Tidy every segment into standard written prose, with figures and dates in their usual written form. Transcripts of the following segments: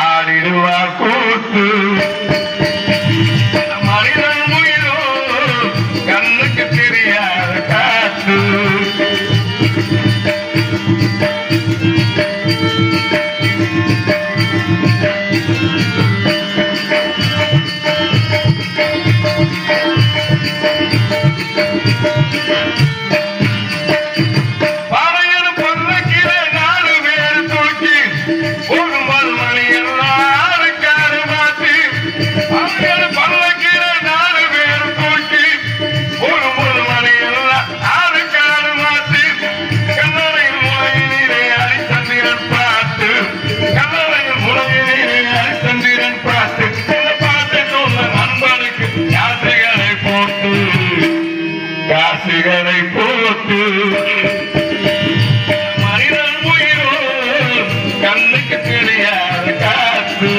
ஆடிடுவார் கூத்து மனிதன் உயிரோ கண்ணுக்கு தெரியாத காத்து காசுகளை போட்டு மனிதன் உயிரோ கண்ணுக்கு தெரியாத காத்து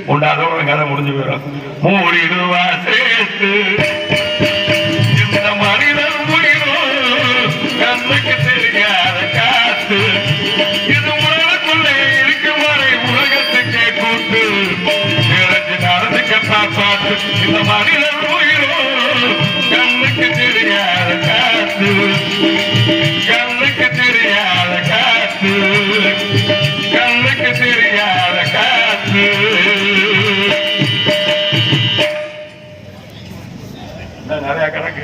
உண்டாதோட கதை முடிஞ்சு போயிடும். மூடிடுவா சேர்த்து இந்த மனிதன் உயிரோ கண்ணுக்கு தெரியாத காத்து இது உலகத்துள்ளே இருக்கும் வரை உலகத்துக்கே கூட்டு இறஞ்சி நடந்துக்க பார்த்து இந்த மனிதன் உயிரோ கண்ணுக்கு தெரியாத காத்து கண்ணுக்கு தெரியாத காத்து கண்ணுக்கு தெரியாத காத்து நிறைய கணக்கு